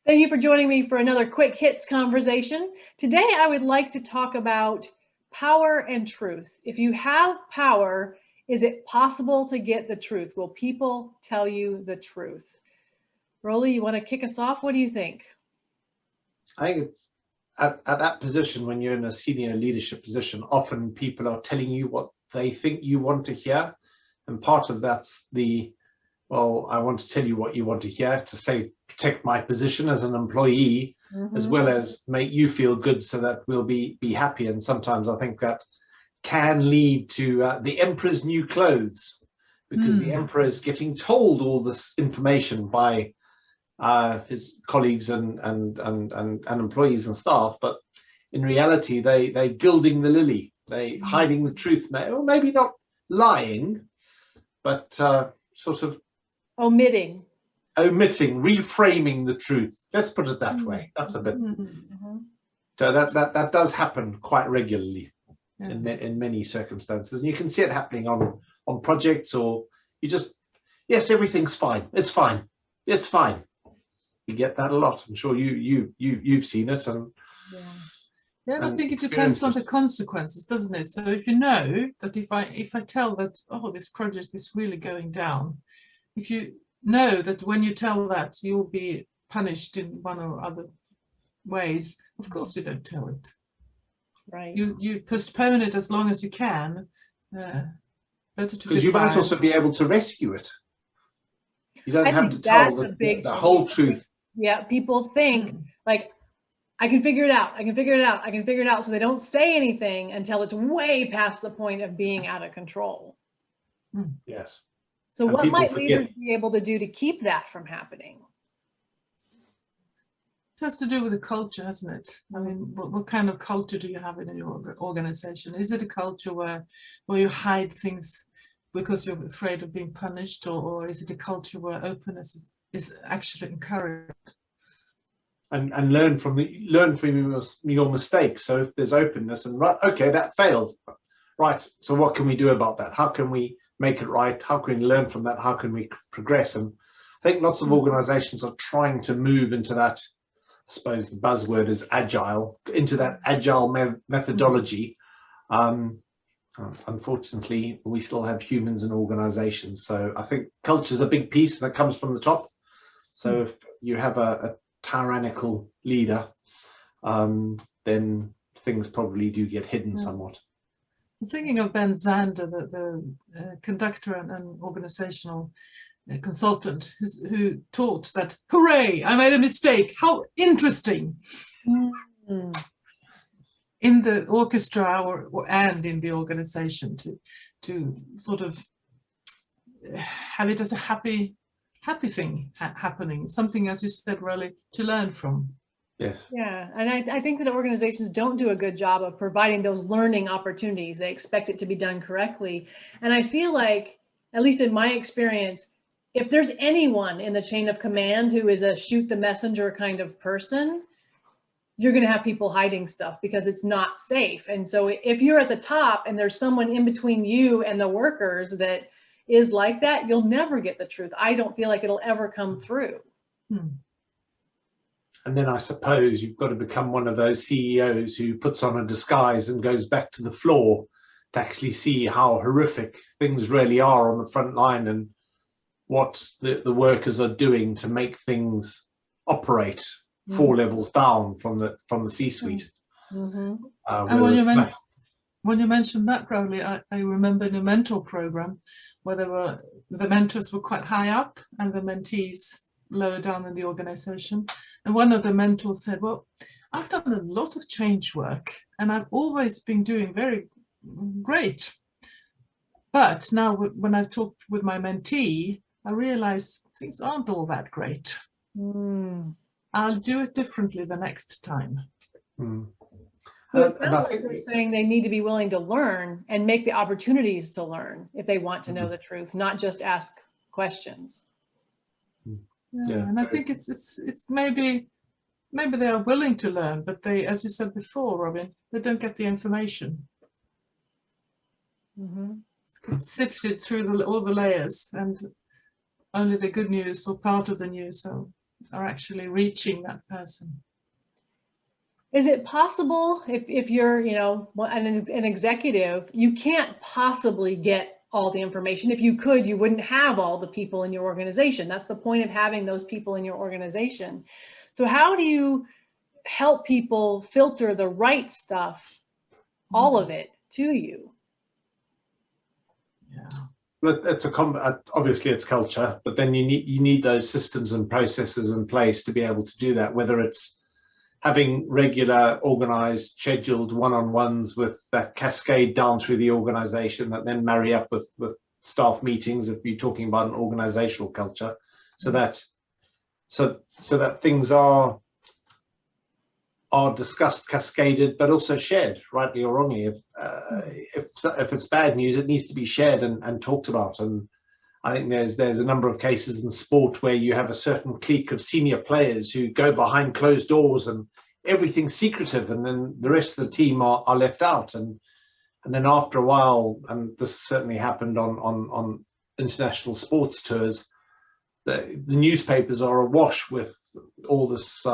Thank you for joining me for another quick hits conversation. Today, I would like to talk about power and truth. If you have power, is it possible to get the truth? Will people tell you the truth? Rowley, you want to kick us off? What do you think? I think it's at that position, when you're in a senior leadership position, often people are telling you what they think you want to hear. And part of that's well, I want to tell you what you want to hear to say, protect my position as an employee, as well as make you feel good so that we'll be happy. And sometimes I think that can lead to the emperor's new clothes, because the emperor is getting told all this information by his colleagues and employees and staff, but in reality they're gilding the lily, they hiding the truth, or maybe not lying, but sort of omitting, reframing the truth. Let's put it that way. That's a bit. So that does happen quite regularly in many circumstances, and you can see it happening on projects, or you just, yes, everything's fine. It's fine. It's fine. You get that a lot. I'm sure you've seen it. And I think it depends on the consequences, doesn't it? So if you know that if I tell that, oh, this project is really going down, if you know that when you tell that you'll be punished in one or other ways, of course you don't tell it. Right. You postpone it as long as you can. Better to, because you might also be able to rescue it. You don't have to tell the whole truth. Yeah, people think like, I can figure it out. I can figure it out. I can figure it out. So they don't say anything until it's way past the point of being out of control. Yes. So what might leaders be able to do to keep that from happening? It has to do with the culture, hasn't it? I mean, what kind of culture do you have in your organization? Is it a culture where you hide things because you're afraid of being punished, or is it a culture where openness is actually encouraged? And learn from your mistakes. So if there's openness and okay, that failed, right, so what can we do about that? How can we make it right? How can we learn from that? How can we progress? And I think lots of organizations are trying to move into that. I suppose the buzzword is agile, into that agile methodology. Unfortunately, we still have humans in organizations, so I think culture is a big piece that comes from the top. So if you have a tyrannical leader, then things probably do get hidden somewhat. I'm thinking of Ben Zander, the conductor and organizational consultant who taught that, hooray, I made a mistake, how interesting. In the orchestra and in the organization, to sort of have it as a happy thing happening, something, as you said, Rowley, to learn from. Yes. Yeah, and I think that organizations don't do a good job of providing those learning opportunities. They expect it to be done correctly. And I feel like, at least in my experience, if there's anyone in the chain of command who is a shoot the messenger kind of person, you're going to have people hiding stuff because it's not safe. And so if you're at the top and there's someone in between you and the workers that is like that, you'll never get the truth. I don't feel like it'll ever come through. And then I suppose you've got to become one of those CEOs who puts on a disguise and goes back to the floor to actually see how horrific things really are on the front line, and what the workers are doing to make things operate 4 levels down from the C-suite. And when you mentioned that, Rowley, I remember in a mentor program where the mentors were quite high up and the mentees lower down in the organization. And one of the mentors said, well, I've done a lot of change work and I've always been doing very great. But now when I've talked with my mentee, I realize things aren't all that great. I'll do it differently the next time. So it sounds like they're saying they need to be willing to learn and make the opportunities to learn if they want to know the truth, not just ask questions. And I think it's maybe they are willing to learn, but they, as you said before, Robyn, they don't get the information. It's sifted through all the layers, and only the good news or part of the news. So are actually reaching that person. Is it possible if you're, you know, an executive, you can't possibly get all the information. If you could, you wouldn't have all the people in your organization. That's the point of having those people in your organization. So how do you help people filter the right stuff, all of it, to you? Yeah. But it's obviously it's culture, but then you need those systems and processes in place to be able to do that, whether it's having regular, organized, scheduled one-on-ones with that cascade down through the organization that then marry up with staff meetings if you're talking about an organizational culture, so that things are discussed, cascaded, but also shared, rightly or wrongly. If it's bad news, it needs to be shared and talked about. And I think there's a number of cases in sport where you have a certain clique of senior players who go behind closed doors and everything's secretive, and then the rest of the team are left out. And then after a while, and this certainly happened on international sports tours, the newspapers are awash with all this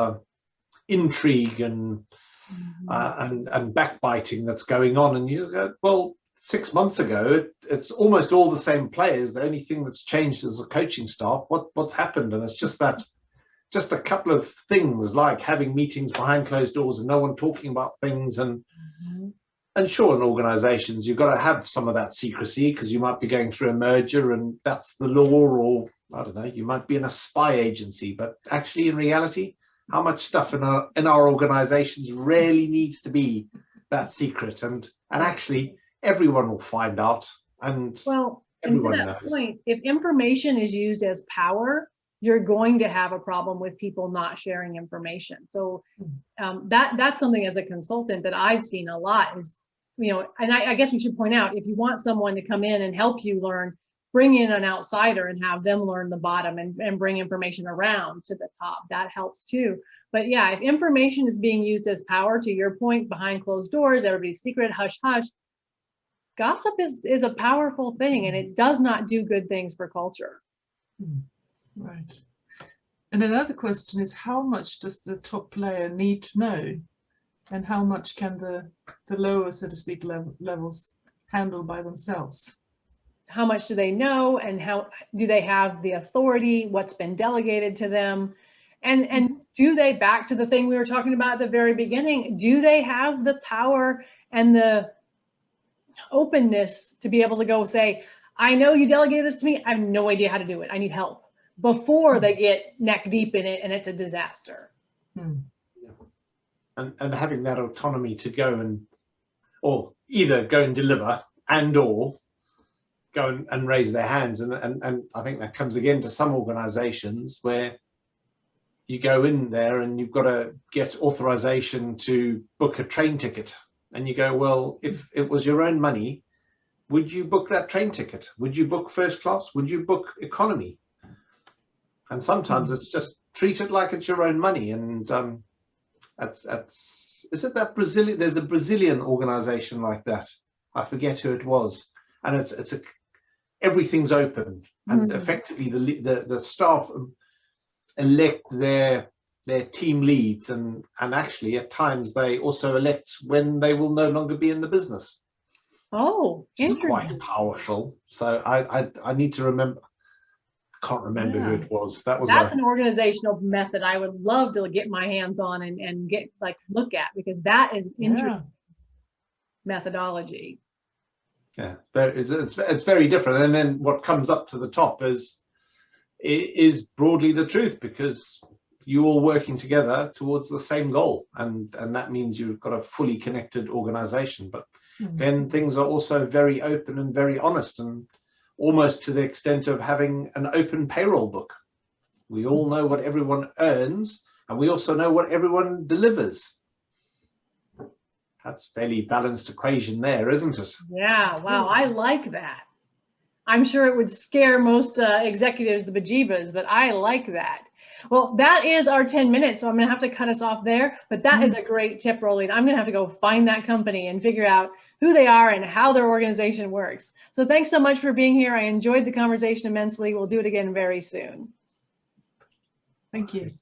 intrigue and backbiting that's going on. And you go, well, 6 months ago, it's almost all the same players. The only thing that's changed is the coaching staff. What's happened? And it's just a couple of things, like having meetings behind closed doors and no one talking about things. And sure, in organizations, you've got to have some of that secrecy because you might be going through a merger and that's the law, or I don't know, you might be in a spy agency. But actually, in reality, how much stuff in our organizations really needs to be that secret, and actually everyone will find out. And well, and to that point, if information is used as power, you're going to have a problem with people not sharing information. So that's something as a consultant that I've seen a lot is, you know, and I guess we should point out, if you want someone to come in and help you learn, bring in an outsider and have them learn the bottom and bring information around to the top. That helps too. But yeah, if information is being used as power, to your point, behind closed doors, everybody's secret, hush, hush, gossip is a powerful thing, and it does not do good things for culture. Right. And another question is, how much does the top player need to know, and how much can the lower, so to speak, levels handle by themselves? How much do they know, and how do they have the authority? What's been delegated to them? And do they, back to the thing we were talking about at the very beginning, do they have the power and the openness to be able to go say, I know you delegated this to me, I have no idea how to do it, I need help, before they get neck deep in it and it's a disaster. And having that autonomy to go or either go and deliver or go and raise their hands. And I think that comes again to some organizations where you go in there and you've got to get authorization to book a train ticket. And you go, well, if it was your own money, would you book that train ticket? Would you book first class? Would you book economy? And sometimes it's just treat it like it's your own money. And is it that Brazilian? There's a Brazilian organization like that. I forget who it was. And everything's open, and effectively the staff elect their team leads, and actually at times they also elect when they will no longer be in the business. Oh, interesting. Quite powerful. So I need to remember. I can't remember who it was. That's an organizational method I would love to get my hands on and get look at, because that is interesting methodology. Yeah, it's very different. And then what comes up to the top is broadly the truth, because you're all working together towards the same goal, and that means you've got a fully connected organization. But then things are also very open and very honest, and almost to the extent of having an open payroll book. We all know what everyone earns, and we also know what everyone delivers. That's a fairly balanced equation there, isn't it? Yeah, wow, I like that. I'm sure it would scare most executives the bejeebas, but I like that. Well, that is our 10 minutes, so I'm going to have to cut us off there. But that is a great tip, Rowley. I'm going to have to go find that company and figure out who they are and how their organization works. So thanks so much for being here. I enjoyed the conversation immensely. We'll do it again very soon. Thank you.